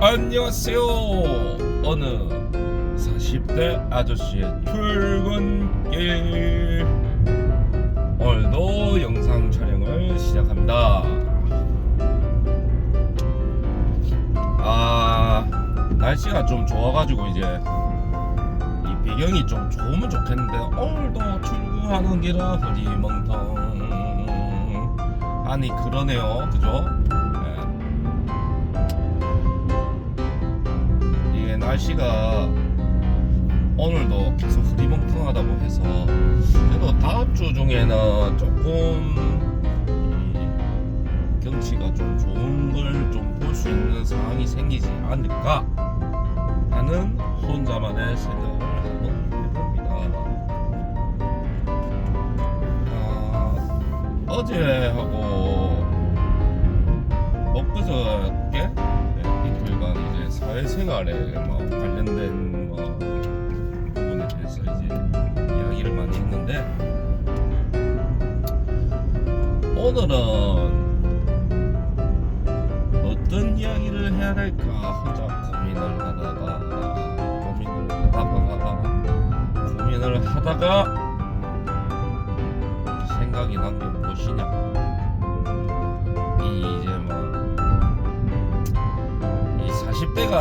안녕하세요. 어느 40대 아저씨의 출근길. 오늘도 영상 촬영을 시작합니다. 날씨가 좀 좋아가지고 이제 이 배경이 좀 좋으면 좋겠는데, 오늘도 출근하는 길은 흐리멍텅 하니 그러네요. 그죠? 날씨가 오늘도 계속 흐리멍텅하다고 해서 그래도 다음 주 중에는 조금 이 경치가 좀 좋은 걸 좀 볼 수 있는 상황이 생기지 않을까 하는 혼자만의 생각을 한번 해봅니다. 어제하고 엊그저께 이틀간 이제 사회생활에 관련된 부분에 대해서 이제 이야기를 많이 했는데, 오늘은 어떤 이야기를 해야 할까 혼자 고민을 하다가 생각이 난 게 무엇이냐, 이제 40대가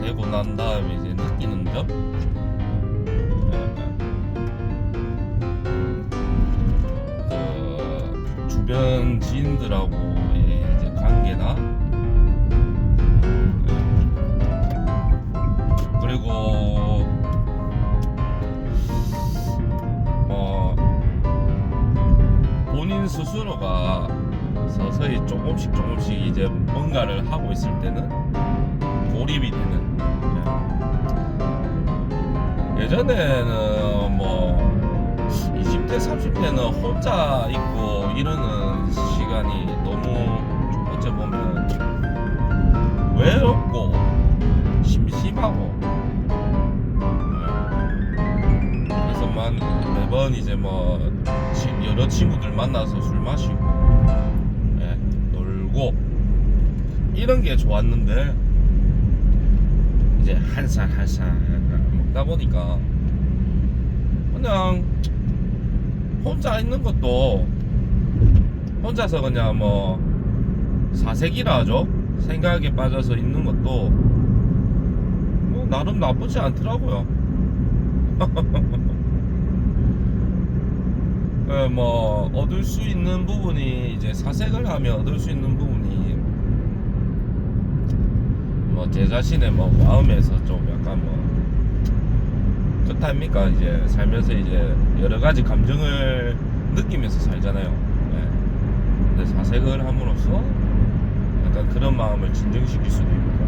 되고 난 다음에 이제 느끼는 점, 주변 지인들하고의 이제 관계나, 그리고 본인 스스로가 서서히 조금씩 이제 뭔가를 하고 있을 때는 고립이 되는. 예전에는 20대 30대는 혼자 있고 이러는 시간이 너무 어째 보면 외롭고 심심하고, 그래서 매번 이제 여러 친구들 만나서 술 마시고 놀고 이런 게 좋았는데, 이제 한 살 먹다 보니까 그냥 혼자 있는 것도, 혼자서 그냥 사색이라 하죠. 생각에 빠져서 있는 것도 나름 나쁘지 않더라고요. 얻을 수 있는 부분이, 이제 사색을 하면 얻을 수 있는 부분이 제 자신의 마음에서 좀 약간 그렇답니까? 이제 살면서 이제 여러 가지 감정을 느끼면서 살잖아요. 근데 사색을 함으로써 약간 그런 마음을 진정시킬 수도 있고,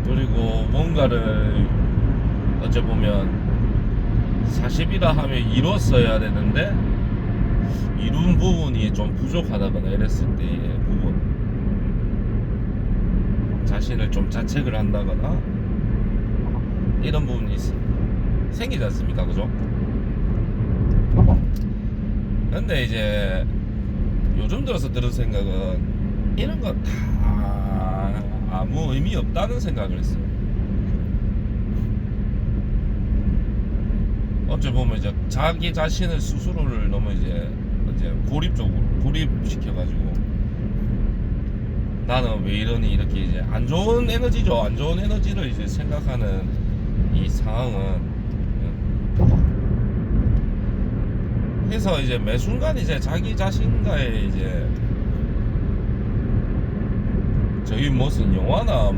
그리고 뭔가를 어째 보면 40이라 하면 이뤘어야 되는데 이룬 부분이 좀 부족하다거나 이랬을 때의 부분, 자신을 좀 자책을 한다거나 이런 부분이 생기지 않습니까? 그죠? 근데 이제 요즘 들어서 들은 생각은 이런 거 다 아무 의미 없다는 생각을 했어요. 어찌 보면 이제 자기 자신을 스스로를 너무 이제 고립시켜가지고, 나는 왜 이러니, 이렇게 이제 안 좋은 에너지죠. 안 좋은 에너지를 이제 생각하는 이 상황은, 해서 이제 매 순간 이제 자기 자신과의 이제, 저희 무슨 영화나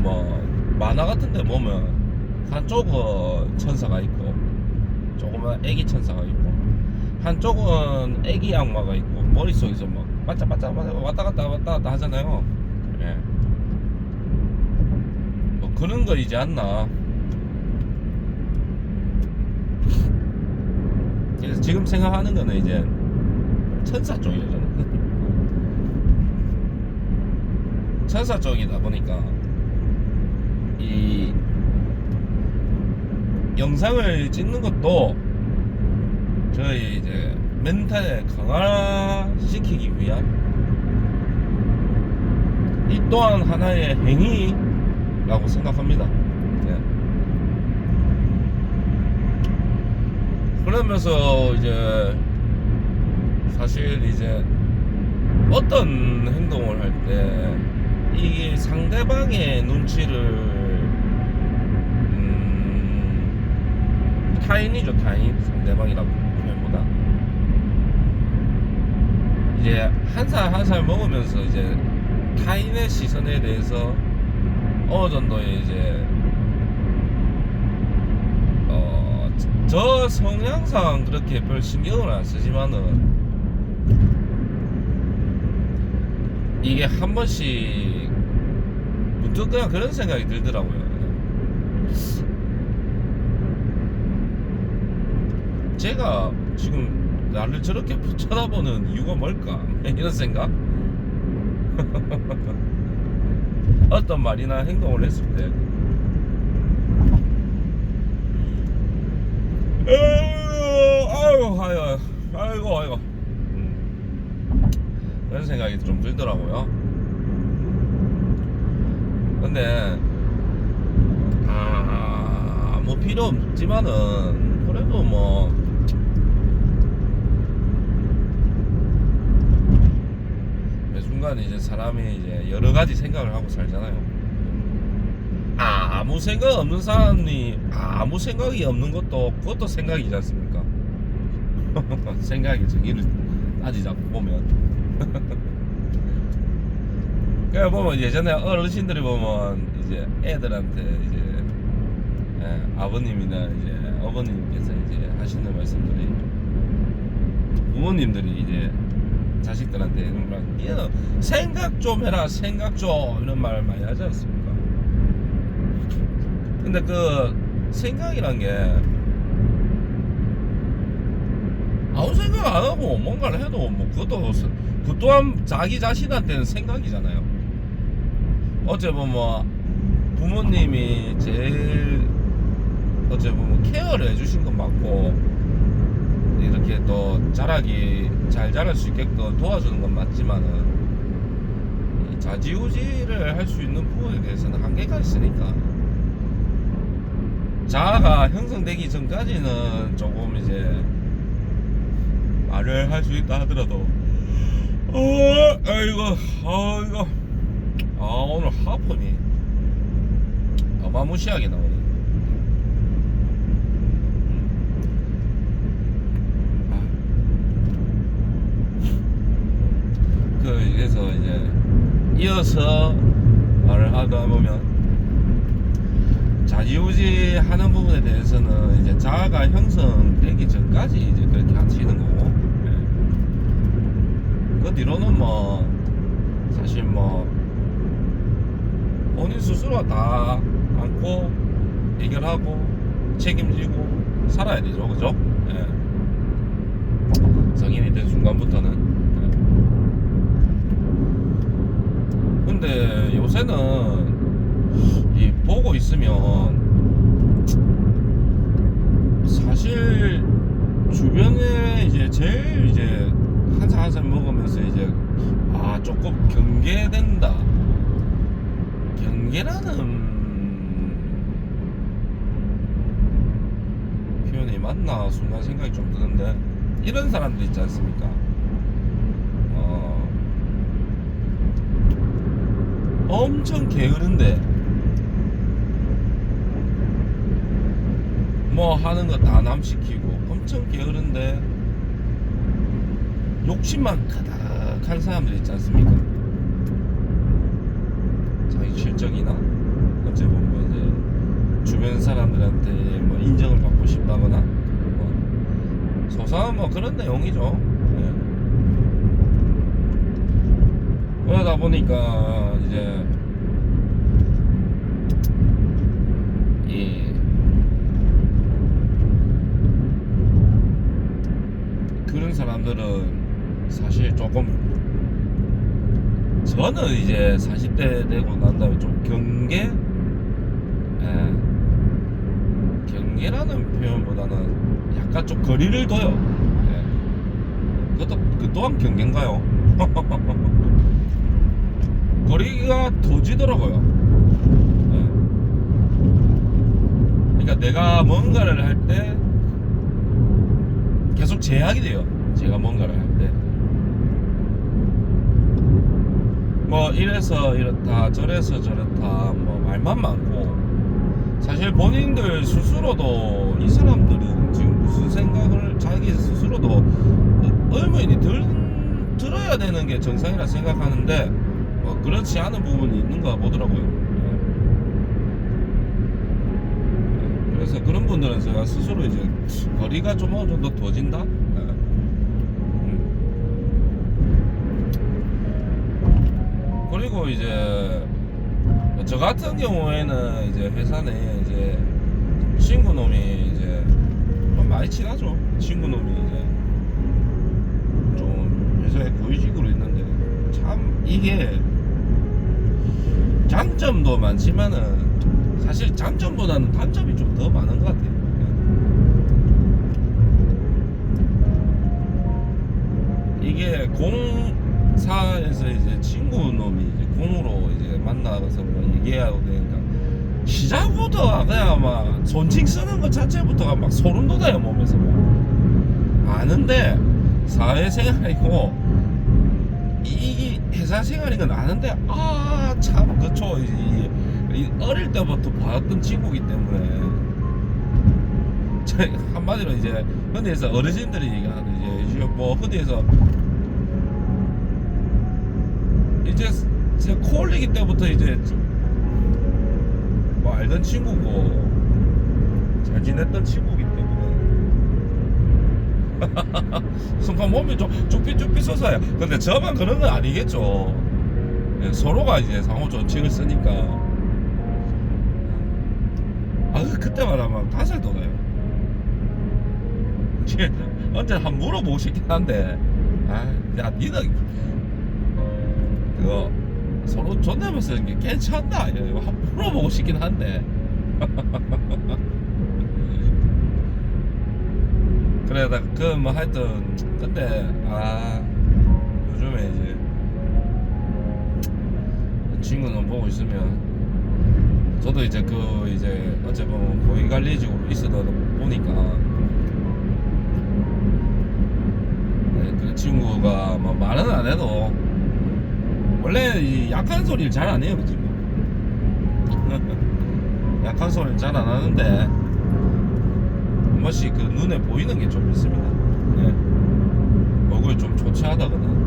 만화 같은 데 보면 한쪽은 천사가 있고 조그만 애기 천사가 있고, 한쪽은 애기 악마가 있고, 머릿속에서 반짝반짝 왔다 갔다 하잖아요. 그런 거이지 않나. 그래서 지금 생각하는 거는 이제 천사 쪽이에요, 저는. 천사 쪽이다 보니까 이 영상을 찍는 것도 저희 이제 멘탈을 강화시키기 위한 이 또한 하나의 행위라고 생각합니다. 네. 그러면서 이제 사실 이제 어떤 행동을 할 때 이게 상대방의 눈치를 타인이죠, 타인. 상대방이라고 표현보다 이제 한 살 한 살 먹으면서 이제 타인의 시선에 대해서 어느 정도의 이제 저 성향상 그렇게 별 신경을 안 쓰지만은 이게 한 번씩 문득 그냥 그런 생각이 들더라고요. 제가 지금 나를 저렇게 쳐다보는 이유가 뭘까? 이런 생각? 어떤 말이나 행동을 했을 때 아이고 그런 생각이 좀 들더라고요. 근데 뭐 필요 없지만은 그래도 뭐 매 순간 이제 사람이 이제 여러 가지 생각을 하고 살잖아요. 아무 생각 없는 사람이 아무 생각이 없는 것도 그것도 생각이지 않습니까? 생각의 정의를 따지자고 보면 그러니까 보면 예전에 어르신들이 보면 이제 애들한테 이제 아버님이나 이제 어머님께서 이제 하시는 말씀들이 부모님들이 이제 자식들한테 니는 생각 좀 해라 생각 좀 이런 말을 많이 하지 않습니까? 근데 그 생각이란 게 아무 생각 안 하고 뭔가를 해도 뭐 그것도 그 또한 자기 자신한테는 생각이잖아요. 어째 보면 부모님이 제일 어째 보면 케어를 해주신 건 맞고 이렇게 또 잘 자랄 수 있게끔 도와주는 건 맞지만은 이 자지우지를 할 수 있는 부분에 대해서는 한계가 있으니까 자아가 형성되기 전까지는 조금 이제 말을 할 수 있다 하더라도 오늘 하품이 어마무시하게 나오네. 그래서 이제 이어서 말을 하다 보면 자지우지 하는 부분에 대해서는 이제 자아가 형성되기 전까지 이제 그렇게 하시는 거고, 그 뒤로는 뭐 사실 뭐 본인 스스로 다 안고 해결하고 책임지고 살아야 되죠, 그죠? 성인이 된 순간부터는. 근데 요새는 이 보고 있으면 사실 주변에 이제 제일 이제 한 살 한 살 먹으면서 이제 조금 경계된다. 경계라는 표현이 맞나 순간 생각이 좀 드는데 이런 사람들 있지 않습니까? 엄청 게으른데 뭐 하는 거 다 남시키고 엄청 게으른데 욕심만 가득한 사람들 있지 않습니까? 자기 실적이나 어째 보면 이제 주변 사람들한테 뭐 인정을 받고 싶다거나 뭐 소소한 뭐 그런 내용이죠. 그러다 보니까 이제 그런 사람들은 사실 조금 저는 이제 40대 되고 난 다음에 좀 경계라는 표현보다는 약간 좀 거리를 둬요. 그것도 그 또한 경계인가요? 거리가 더지더라고요. 네. 그러니까 내가 뭔가를 할 때 계속 제약이 돼요. 제가 뭔가를 할 때. 뭐 이래서 이렇다 저래서 저렇다 뭐 말만 많고, 사실 본인들 스스로도 이 사람들은 지금 무슨 생각을 자기 스스로도 의문이 들어야 되는 게 정상이라 생각하는데 뭐 그렇지 않은 부분이 있는가 보더라고요. 그래서 그런 분들은 제가 스스로 이제 거리가 좀 어느 정도 더진다. 그리고 이제 저 같은 경우에는 이제 회사 내에 이제 친구 놈이 이제 좀 많이 친하죠. 친구 놈이 이제 좀 회사에 고위직으로 있는데 참 이게 장점도 많지만은 사실 장점보다는 단점이 좀 더 많은 것 같아요. 이게 공사에서 이제 친구 놈이 이제 공으로 이제 만나서 뭐 얘기하고 되니까 시작부터 그냥 막 존칭 쓰는 것 자체부터가 막 소름 돋아요 몸에서. 아는데 사회생활이고 이 회사 생활인 건 아는데 참 그쵸. 이 어릴 때부터 봤던 친구기 때문에 한마디로 이제 흔히해서 어르신들이 얘기하는 이제 뭐 흔히해서 이제 제 코올리기 때부터 이제 뭐 알던 친구고 잘 지냈던 친구기 때문에 순간 몸이 좀 쭈삣쭈삣 솟아요. 근데 저만 그런 건 아니겠죠. 서로가 이제 상호 존칭을 쓰니까 그때마다 막 가살 돋아요. 언제 한 물어보고 싶긴 한데 야 니는 그거 서로 존댓말 쓰는 게 괜찮나 이거 한 물어보고 싶긴 한데 그래 나 그 뭐 하여튼 근데 요즘에 이제 친구는 보고 있으면 저도 이제 이제 어째 보면 고위관리직으로 있어다 보니까 그 친구가 뭐 말은 안 해도 원래 이 약한 소리를 잘 안 해요 그 친구. 약한 소리를 잘 안 하는데 한 번씩 그 눈에 보이는 게 좀 있습니다. 얼굴이 좀 초췌하다거나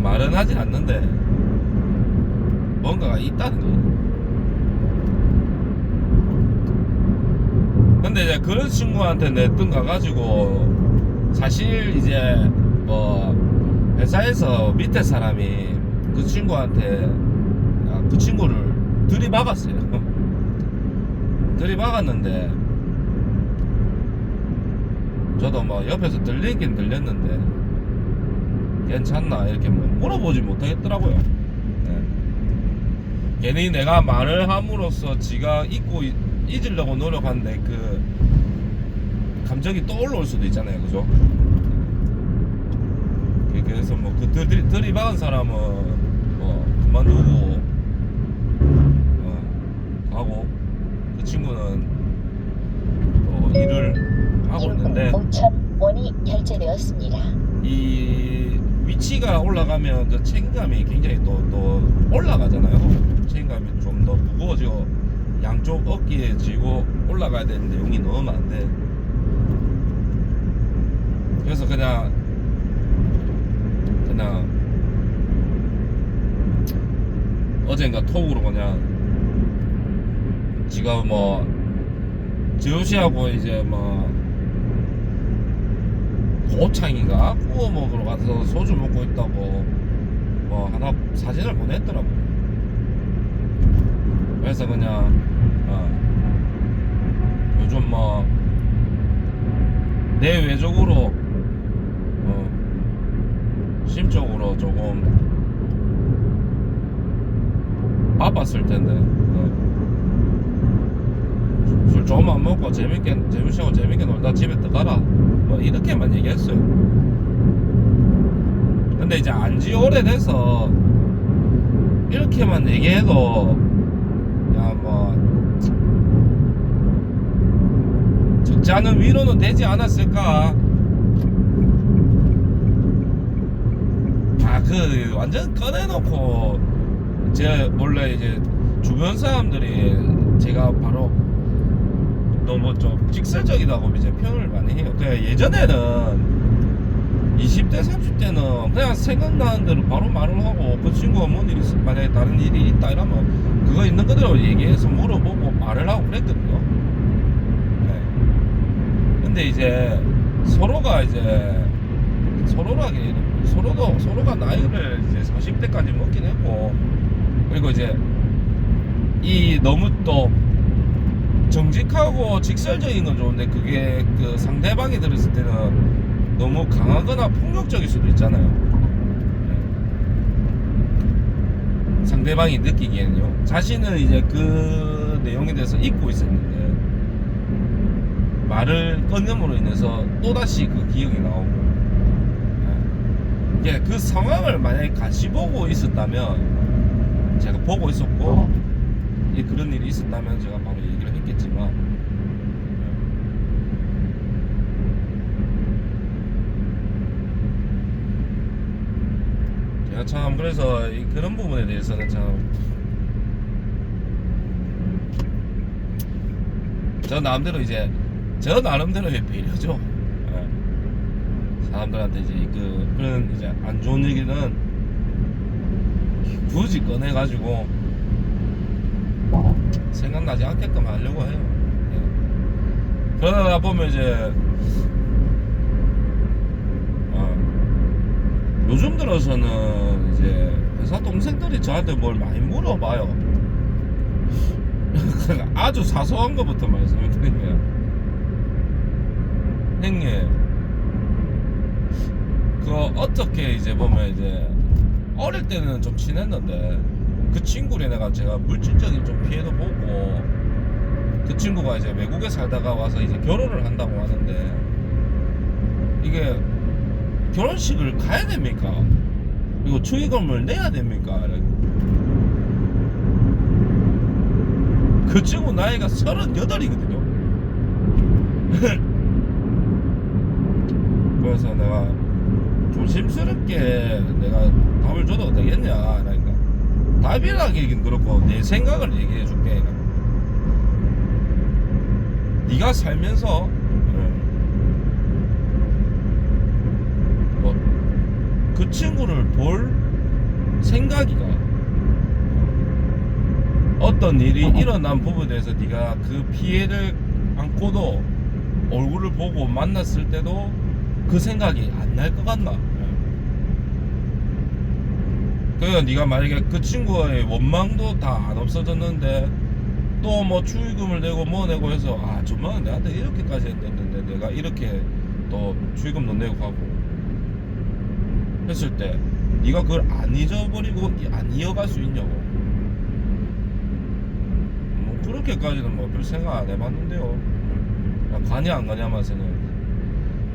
말은 하진 않는데 뭔가가 있다는 거예요. 근데 이제 그런 친구한테 내 뜬 가가지고 사실 이제 뭐 회사에서 밑에 사람이 그 친구한테 그 친구를 들이박았어요. 들이박았는데 저도 뭐 옆에서 들리긴 들렸는데 괜찮나 이렇게 뭐 물어보지 못하겠더라고요. 괜히 내가 말을 함으로써 지가 잊으려고 노력하는데 그 감정이 떠올라올 수도 있잖아요, 그죠? 그래서 뭐 그 들이박은 사람은 뭐 그만두고 가고 그 친구는 일을 하고 있는데 5,000원이 결제되었습니다. 이 위치가 올라가면 그 책임감이 굉장히 또 올라가잖아요. 책임감이 좀 더 무거워지고 양쪽 어깨에 쥐고 올라가야 되는 내용이 너무 많은데 그래서 그냥 어젠가 톡으로 그냥 지가 뭐 지우씨하고 이제 뭐 고창인가 구워 먹으러 가서 소주 먹고 있다고 뭐 하나 사진을 보냈더라고요. 그래서 그냥 요즘 뭐 내외적으로 심적으로 조금 바빴을 텐데 술 조금만 먹고 재밌게 놀다 집에 들어가라 뭐 이렇게만 얘기했어요. 근데 이제 안지 오래돼서 이렇게만 얘기해도 야 뭐 적지 않은 위로는 되지 않았을까. 그 완전 꺼내놓고 제가 원래 이제 주변 사람들이 제가 바로 너무 좀 직설적이다고 이제 표현을 많이 해요. 그냥 예전에는 20대 30대는 그냥 생각나는 대로 바로 말을 하고 그 친구가 뭔 일이 만약에 다른 일이 있다 이러면 그거 있는 그대로 얘기해서 물어보고 말을 하고 그랬거든요. 네. 근데 이제 서로가 이제 서로가 나이를 이제 40대까지 먹긴 했고, 그리고 이제 이 너무 또 정직하고 직설적인 건 좋은데 그게 그 상대방이 들었을 때는 너무 강하거나 폭력적일 수도 있잖아요. 네. 상대방이 느끼기에는요. 자신은 이제 그 내용에 대해서 잊고 있었는데 말을 꺼냄으로 인해서 또다시 그 기억이 나오고, 예, 그 상황을 만약에 같이 보고 있었다면, 제가 보고 있었고 예, 그런 일이 있었다면 제가 바로 얘기를 했겠지만, 제가 참 그래서 그런 부분에 대해서는 참 저 나름대로의 배려죠. 예. 사람들한테 이제 그런 이제 안 좋은 얘기는 굳이 꺼내가지고 생각나지 않게끔 하려고 해요. 예. 그러다 보면 이제 요즘 들어서는 이제 회사 동생들이 저한테 뭘 많이 물어봐요. 아주 사소한 것부터 말씀을 드리면, 형님 그 어떻게 이제 보면 이제 어릴 때는 좀 친했는데 그 친구를 제가 물질적인 좀 피해도 보고, 그 친구가 이제 외국에 살다가 와서 이제 결혼을 한다고 하는데 이게 결혼식을 가야 됩니까? 그리고 축의금을 내야 됩니까? 그 친구 나이가 38이거든요. 그래서 내가 조심스럽게 내가 답을 줘도 되겠냐, 그러니까 답이라기는 그렇고 내 생각을 얘기해 줄게. 네가 살면서 뭐 그 친구를 볼 생각이가, 어떤 일이 일어난 부분에 대해서 네가 그 피해를 안고도 얼굴을 보고 만났을 때도 그 생각이 안 날 것 같나? 그러니까 네가 만약에 그 친구의 원망도 다 안 없어졌는데 또 뭐 축의금을 내고 뭐 내고 해서 정말 내한테 이렇게까지 했는데 내가 이렇게 또 축의금도 내고 하고 했을 때 네가 그걸 안 잊어버리고 안 이어갈 수 있냐고. 뭐 그렇게까지는 뭐 별 생각 안 해봤는데요. 가냐 안 가냐면서는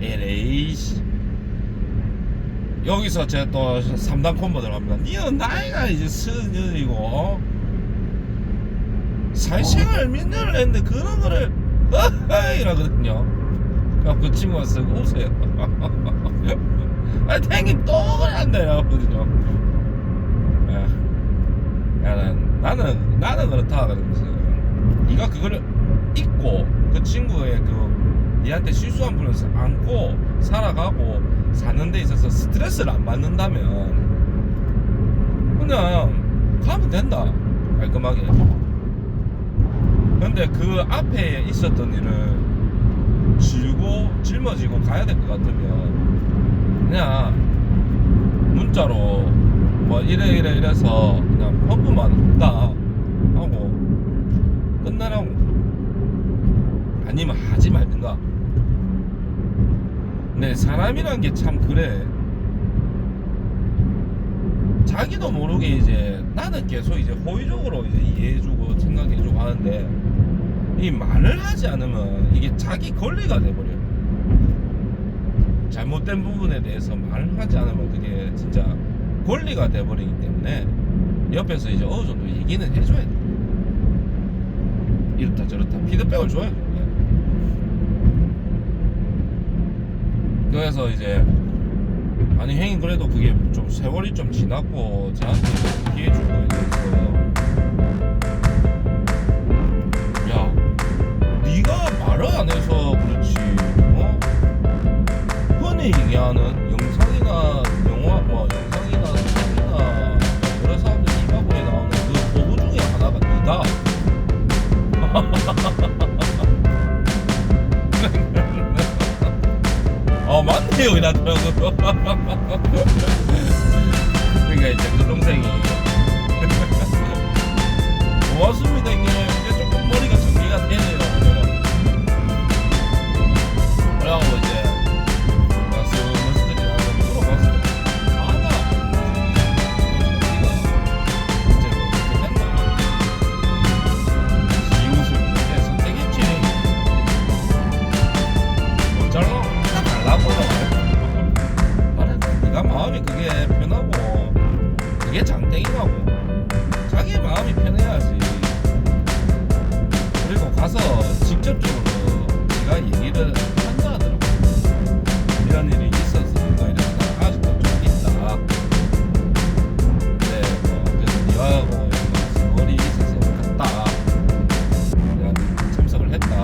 에레이씨. 여기서 제가 또 3단 콤보 들어갑니다. 니는 나이가 이제 40년이고 사회생활 몇 년을 했는데 그런 거를 이러거든요. 그럼 그 친구가 쓰고 웃어요. 탱님 또 그래 한다 이러거든요. 나는 그렇다 그러면서, 네가 그거를 잊고 그 친구의 그 니한테 실수한 부분을 안고 살아가고 사는 데 있어서 스트레스를 안 받는다면 그냥 가면 된다, 깔끔하게. 근데 그 앞에 있었던 일을 짊어지고 가야 될 것 같으면 그냥 문자로 뭐 이래서 그냥 헌금만 한다 하고 끝나라고, 아니면 하지 말든가. 근데 사람이란 게 참 그래. 자기도 모르게 이제 나는 계속 이제 호의적으로 이제 이해해주고 생각해주고 하는데 이 말을 하지 않으면 이게 자기 권리가 돼버려. 잘못된 부분에 대해서 말을 하지 않으면 그게 이게 진짜 권리가 돼버리기 때문에 옆에서 이제 어느 정도 얘기는 해줘야 돼. 이렇다 저렇다 피드백을 줘야 돼. 그래서 이제 아니 형님 그래도 그게 좀 세월이 좀 지났고 저한테 피해 준 거에 대해서 야 네가 말을 안 해서 그렇지 흔히 얘기하는 영상이나 영화 뭐 영상이나 사진이나 여러 사람들 이마고에 나오는 그 보고 중에 하나가 네다. 맞네요 이러더라고요. 그러니까 이제 그 동생이 고맙습니다 형님 이제 조금 머리가 정리가 되네요. 그래가지고 이제 말씀을 물어봤어요. 아나 이제 어떻게 됐나 이웃을 그렇게 선택했지 못 잘라 달라고요. 네가 마음이 그게 편하고 그게 장땡이라고 자기 마음이 편해야지. 그리고 가서 직접적으로 네가 얘기를 한다 하더라고. 이런 일이 있어서 이거 이러다 아직도 좀 있다. 네, 그래서 네하고 머리 있어서 갔다. 내가 참석을 했다.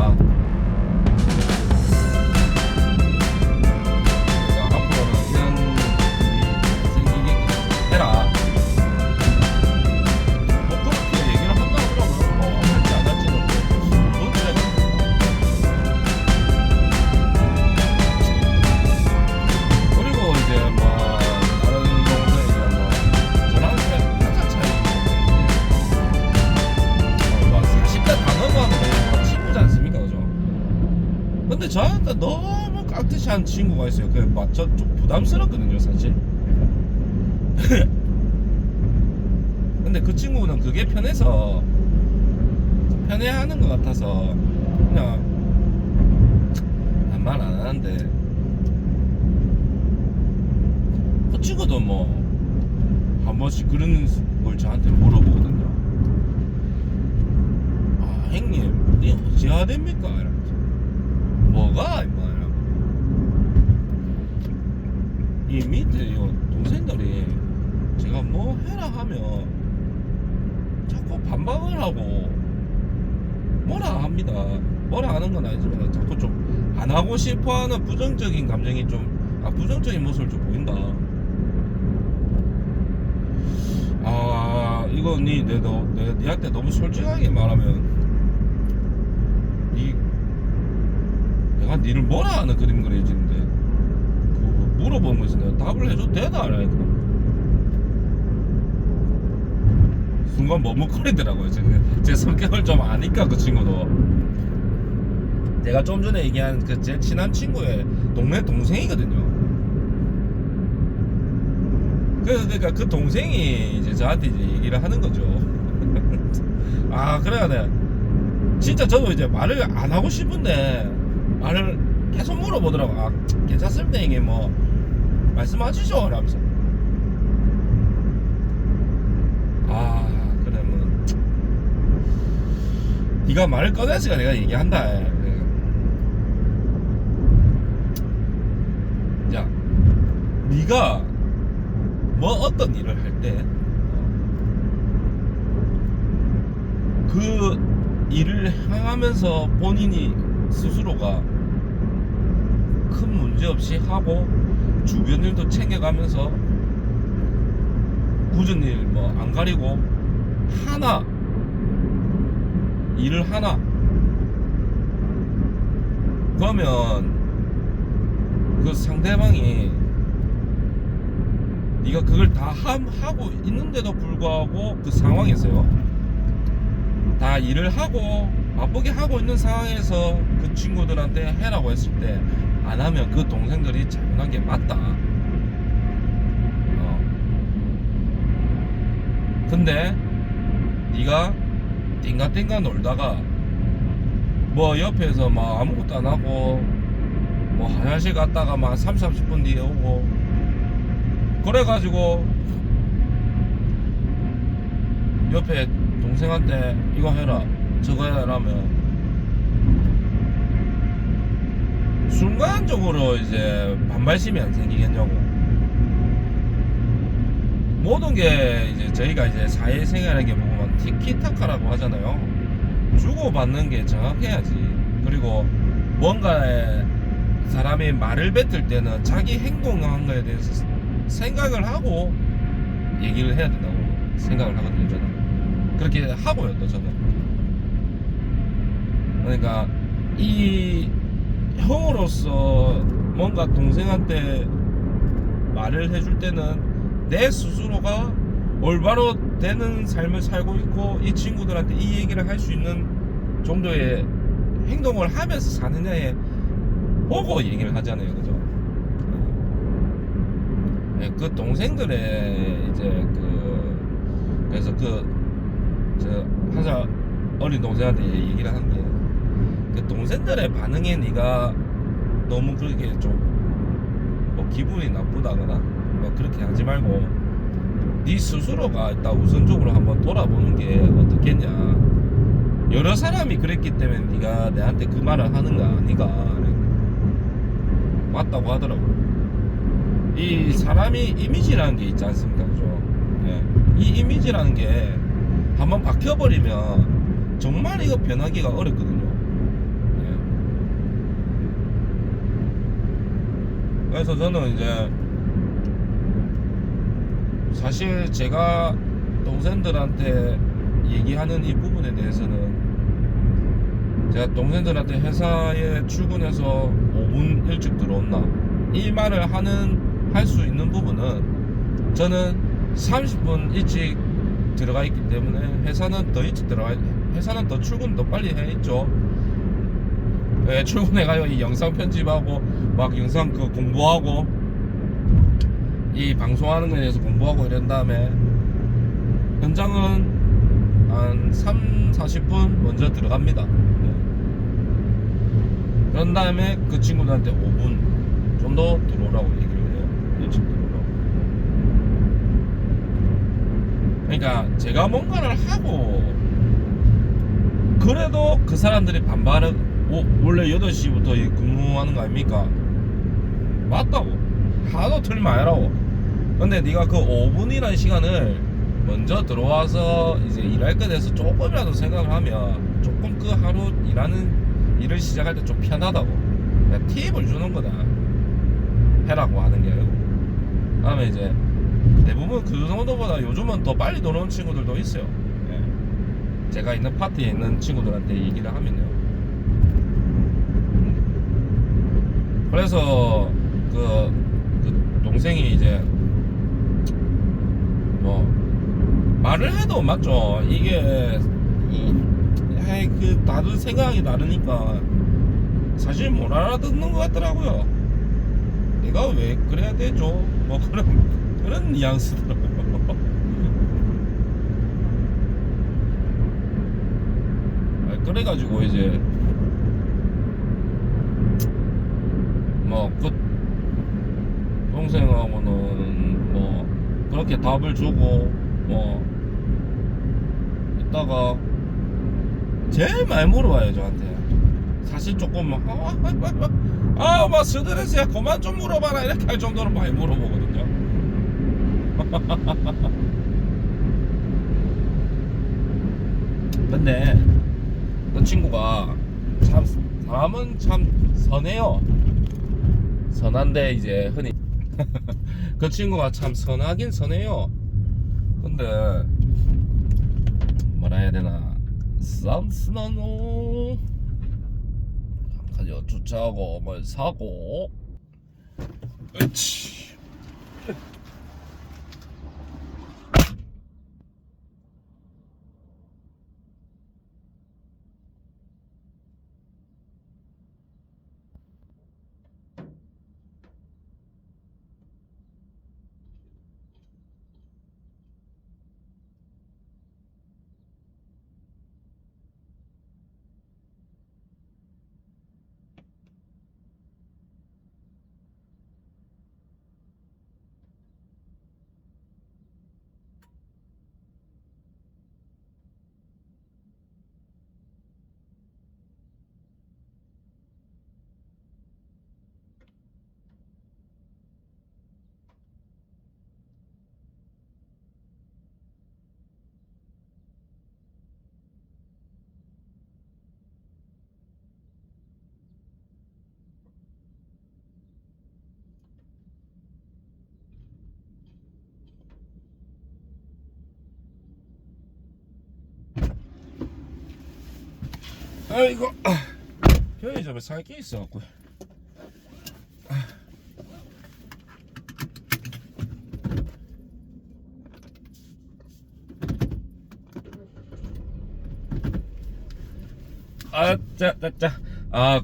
근데 저한테 너무 깍듯이한 친구가 있어요. 그게 저 좀 부담스럽거든요, 사실. 근데 그 친구는 그게 편해서 편해하는 것 같아서 그냥 말 안 하는데 그 친구도 뭐 한 번씩 그런 걸 저한테 물어보거든요. 아 형님, 이 어찌해야 됩니까? 이러면서. 뭐가 임마 이 밑에 요 동생들이 제가 뭐 해라 하면 자꾸 반박을 하고 뭐라 합니다. 뭐라 하는 건 아니지만 자꾸 좀 안 하고 싶어하는 부정적인 감정이 좀 부정적인 모습을 좀 보인다. 이거 니한테 너무 솔직하게 말하면 내가 니를 뭐라 하는 그림 그려지는데 그거 물어본 거지 내가 답을 해줘도 되나 안 하니까 순간 머뭇거리더라고요. 제 성격을 좀 아니까 그 친구도 내가 좀 전에 얘기한 그 제 친한 친구의 동네 동생이거든요. 그래서 그러니까 그 동생이 이제 저한테 이제 얘기를 하는 거죠. 그래야 돼. 진짜 저도 이제 말을 안 하고 싶은데 말을 계속 물어보더라고. 괜찮습니다 이게 뭐 말씀하시죠 이러면서. 그래 뭐 네가 말을 꺼냈으니까 내가 얘기한다. 야 네가 뭐 어떤 일을 할 때 그 일을 향하면서 본인이 스스로가 큰 문제 없이 하고 주변 일도 챙겨가면서 굳은 일 뭐 안 가리고 하나 일을 하나 그러면 그 상대방이 네가 그걸 다 하고 있는데도 불구하고 그 상황에서요 다 일을 하고 바쁘게 하고 있는 상황에서 그 친구들한테 해라고 했을 때 안 하면 그 동생들이 잘못한 게 맞다. 근데 네가 띵가띵가 놀다가 뭐 옆에서 막 아무것도 안 하고 뭐 화장실 갔다가 막 30분 뒤에 오고 그래가지고 옆에 동생한테 이거 해라 저거 해라 하면 순간적으로 이제 반발심이 안 생기겠냐고. 모든 게 이제 저희가 이제 사회생활하는 게 보면 티키타카라고 하잖아요. 주고받는 게 정확해야지. 그리고 뭔가에 사람이 말을 뱉을 때는 자기 행동한 거에 대해서 생각을 하고 얘기를 해야 된다고 생각을 하거든요, 저는. 그렇게 하고요, 또 저는. 그러니까 이 형으로서 뭔가 동생한테 말을 해줄 때는 내 스스로가 올바로 되는 삶을 살고 있고 이 친구들한테 이 얘기를 할 수 있는 정도의 행동을 하면서 사느냐에 보고 얘기를 하잖아요, 그죠? 네, 그 동생들의 이제 그래서 저 하자 어린 동생한테 얘기를 한 게 그 동생들의 반응에 네가 너무 그렇게 좀 뭐 기분이 나쁘다거나 뭐 그렇게 하지 말고 네 스스로가 일단 우선적으로 한번 돌아보는 게 어떻겠냐. 여러 사람이 그랬기 때문에 네가 내한테 그 말을 하는 거 아니가. 맞다고 하더라고. 이 사람이 이미지라는 게 있지 않습니까, 그죠? 예. 이 이미지라는 게 한번 박혀버리면 정말 이거 변하기가 어렵거든요. 예. 그래서 저는 이제 사실 제가 동생들한테 얘기하는 이 부분에 대해서는 제가 동생들한테 회사에 출근해서 5분 일찍 들어온다 이 말을 할 수 있는 부분은 저는 30분 일찍 들어가 있기 때문에 회사는 더 일찍 회사는 더 출근 더 빨리 해 있죠. 예, 출근해가요 이 영상 편집하고 막 영상 공부하고 이 방송하는 거에 대해서 공부하고 이런 다음에 현장은 한 3-40분 먼저 들어갑니다. 그런 다음에 그 친구들한테 5분 정도 들어오라고 얘기를 해요. 일찍 들어오라고. 그러니까 제가 뭔가를 하고 그래도 그 사람들이 반발은 원래 8시부터 근무하는 거 아닙니까? 맞다고. 하나도 틀리면 아니라고. 근데 네가 그 5분이라는 시간을 먼저 들어와서 이제 일할 때 대해서 조금이라도 생각을 하면 조금 그 하루 일을 시작할 때 좀 편하다고. 그냥 팁을 주는 거다. 해라고 하는 게 아니고. 다음에 이제 대부분 그 정도보다 요즘은 더 빨리 들어오는 친구들도 있어요. 예. 제가 있는 파티에 있는 친구들한테 얘기를 하면요. 그래서 그 동생이 이제 뭐 말을 해도 맞죠. 이게 다른 생각이 다르니까 사실 못 알아듣는 것 같더라고요. 내가 왜 그래야 되죠? 뭐 그런 뉘앙스더라고요. 그래가지고 이제 뭐 그 동생하고는 뭐 그렇게 답을 주고 뭐 이따가 제일 많이 물어봐요 저한테. 사실 조금 막 스트레스야 그만 좀 물어봐라 이렇게 할 정도로 많이 물어보거든요. 근데 그 친구가 참 사람은 참 선해요. 선한데 이제 흔히 그 친구가 참 선하긴 선해요. 근데 뭐라 해야 되나 쌈스나노 가져 주차하고 뭘 사고 으치 아이고, 편의점에 살 게 있어갖고.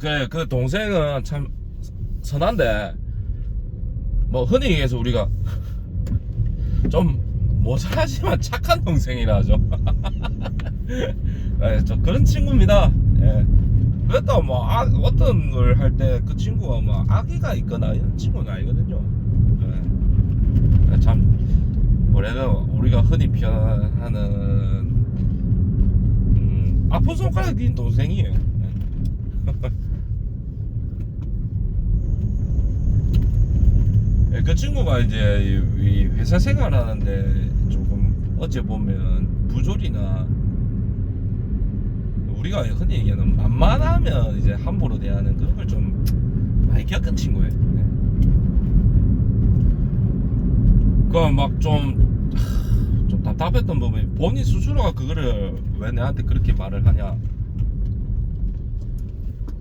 그래, 그 동생은 참 선한데, 뭐, 흔히 얘기해서 우리가 좀 모자라지만 착한 동생이라죠. 예, 저 그런 친구입니다. 예. 그렇다고 뭐, 어떤 걸 할 때 그 친구가 뭐, 악의가 있거나 이런 친구는 아니거든요. 예. 참, 뭐래도 우리가 흔히 표현하는, 아픈 손가락 긴 동생이에요. 예, 그 친구가 이제 이 회사 생활하는데 조금 어찌 보면 부조리나 우리가 흔히 얘기하는 만만하면 이제 함부로 대하는 그런 걸 좀 많이 겪은 친구예요. 그 막 좀 답답했던 부분이 본인 스스로가 그거를 왜 내한테 그렇게 말을 하냐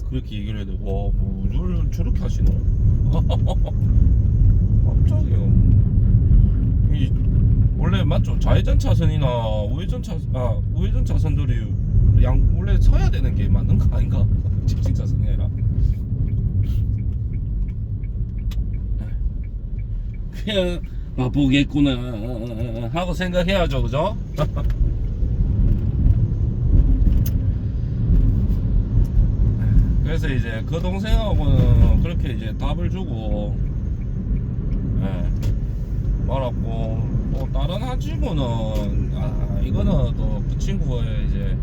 그렇게 얘기를 해도 와 뭐 저렇게 하시노. 깜짝이야. 원래 맞죠? 좌회전 차선이나 우회전 차선들이 원래 서야 되는 게 맞는 거 아닌가? 직진 차선이 아니라. 그냥 바쁘겠구나 하고 생각해야죠, 그죠? 그래서 이제 그 동생하고는 그렇게 이제 답을 주고, 말았고, 뭐 다른 한 친구는 이거는 또 그 친구의 이제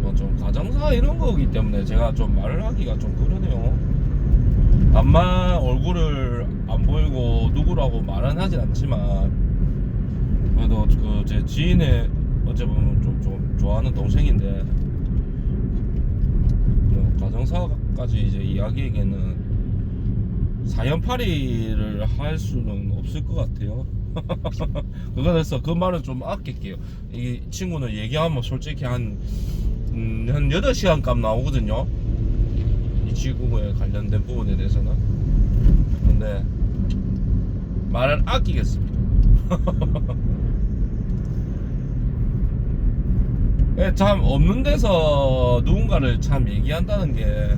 뭐 좀 가정사 이런 거기 때문에 제가 좀 말을 하기가 좀 그러네요. 암만 얼굴을 안 보이고 누구라고 말은 하진 않지만 그래도 그 제 지인의 어째 보면 좀 좋아하는 동생인데 가정사까지 이제 이야기에게는 사연팔이를 할 수는 없을 것 같아요. 그래서 그 말은 좀 아낄게요. 이 친구는 얘기하면 솔직히 한 8시간 값 나오거든요. 이 지구에 관련된 부분에 대해서는. 근데 말을 아끼겠습니다. 참 없는 데서 누군가를 참 얘기한다는 게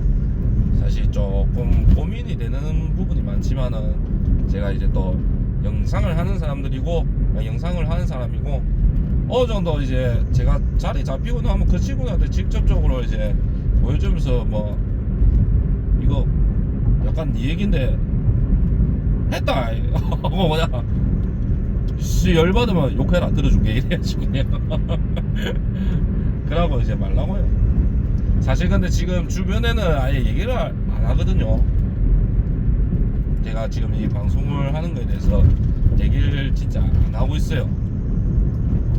사실 조금 고민이 되는 부분이 많지만은 제가 이제 또 영상을 하는 사람들이고 영상을 하는 사람이고 어느 정도 이제 제가 자리 잡히고 나면 그 친구들한테 직접적으로 이제 보여주면서 뭐 이거 약간 네 얘긴데 했다 하고 뭐냐 열받으면 욕해라 들어줄게 이래가지고 그냥 그러고 이제 말라고요. 사실 근데 지금 주변에는 아예 얘기를 안 하거든요. 제가 지금 이 방송을 하는 거에 대해서 얘기를 진짜 안 하고 있어요.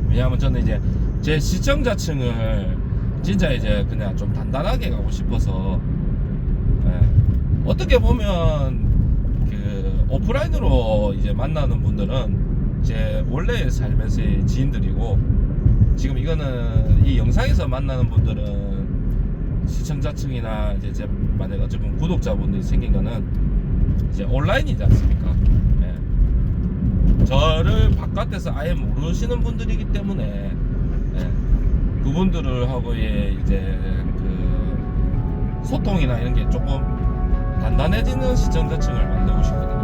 왜냐하면 저는 이제 제 시청자층을 진짜 이제 그냥 좀 단단하게 가고 싶어서 어떻게 보면 그 오프라인으로 이제 만나는 분들은 제 원래의 삶에서의 지인들이고 지금 이거는 이 영상에서 만나는 분들은 시청자층이나 이제 제 만약에 어쨌든 구독자분들이 생긴 거는 이제 온라인이지 않습니까? 저를 바깥에서 아예 모르시는 분들이기 때문에 그분들을 하고의 이제 그 소통이나 이런 게 조금 단단해지는 시청자층을 만들고 싶거든요.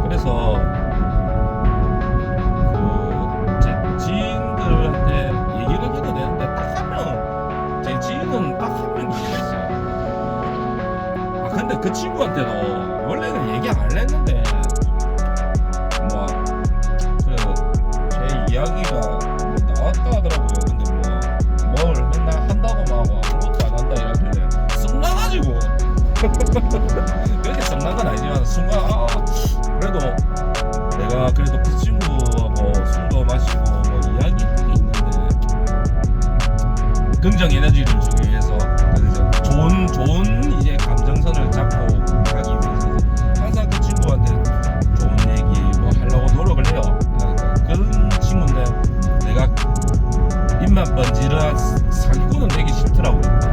그래서 그 제 지인들한테 얘기를 해도 되는데 딱 한 명, 제 지인은 딱 한 명 있어요. 근데 그 친구한테도 원래는 얘기 안 했는데 뭐 그 제 이야기가 나왔다 하더라고요. 근데 뭘 맨날 한다고만 하고 아무것도 안 한다 이러길래 쓱 나가지고 그렇게 썩난 건 아니지만 순간 그래도 내가 그래도 그 친구하고 술도 마시고 뭐 이야기한 게 있는데 긍정 에너지를 주기 위해서 좋은 이제 감정선을 잡고 가기 위해서 항상 그 친구한테 좋은 얘기 뭐 하려고 노력을 해요. 그런 친구인데 내가 입맛 번지르한 사기꾼은 되기 싫더라고요.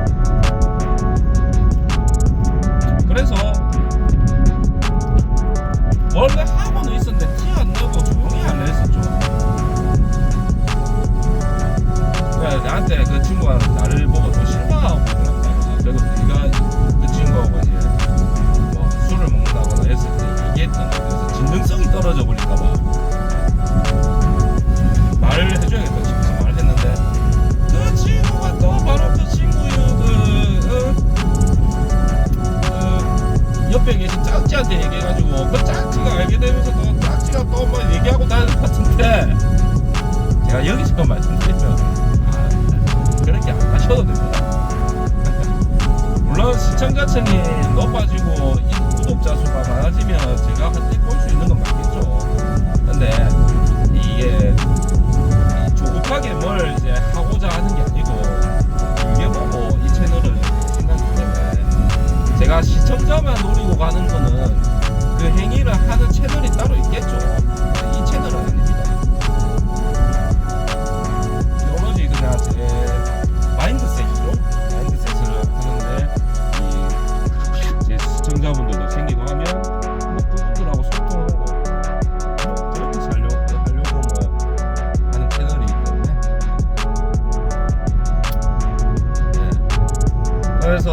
제가 여기서 말씀드리면 그렇게 안 하셔도 됩니다. 물론 시청자층이 높아지고 이 구독자 수가 많아지면 제가 한때 볼 수 있는 건 맞겠죠. 근데 이게 조급하게 뭘 이제 하고자 하는 게 아니고 이게 뭐고 이 채널을 생각하기 때문에 제가 시청자만 노리고 가는 거는 그 행위를 하는 채널이 따로 있겠죠. 이 채널은 아닙니다. 오로지 그냥 제 마인드셋이죠. 마인드셋을 하는데 제 시청자분들도 생기고 하면 뭐 그분들하고 소통하고 뭐 그렇게 하려고 뭐 하는 채널이기 때문에 네. 그래서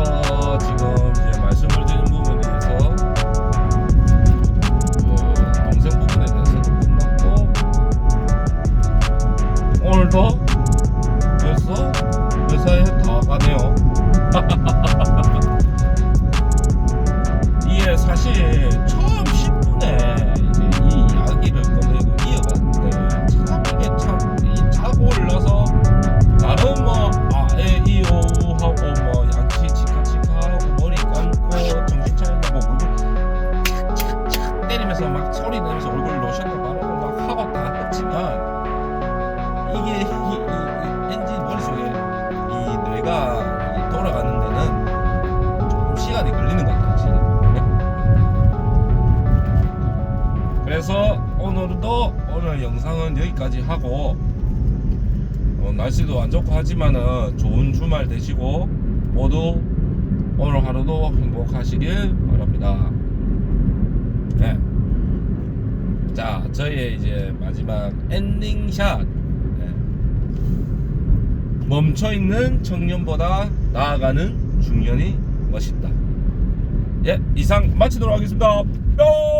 지금 이제 말씀을 드린 부분에 대해서 동생 부분에 대해서도 끝났고 오늘도 벌써 회사에 다 가네요. 이게 사실 처음 10분에 이제 이 이야기를 꺼내고 이어갔는데 참 이게 참 자고 올라서 나름 뭐 아에이오우 하고 뭐 양치 치카치카 하고 머리 감고 정신 차리고 얼굴 착착착 때리면서 막 소리 내면서 얼굴 로션도 바르고 막 하고 다 했지만 이게 이 엔진 머릿속에 이 뇌가 돌아가는 데는 조금 시간이 걸리는 것 같아요. 확실히. 그래서 오늘 영상은 여기까지 하고 날씨도 안 좋고 하지만은 좋은 주말 되시고 모두 오늘 하루도 행복하시길 바랍니다. 네. 자, 저희의 이제 마지막 엔딩샷. 네. 멈춰있는 청년보다 나아가는 중년이 멋있다. 예, 이상 마치도록 하겠습니다. 뿅!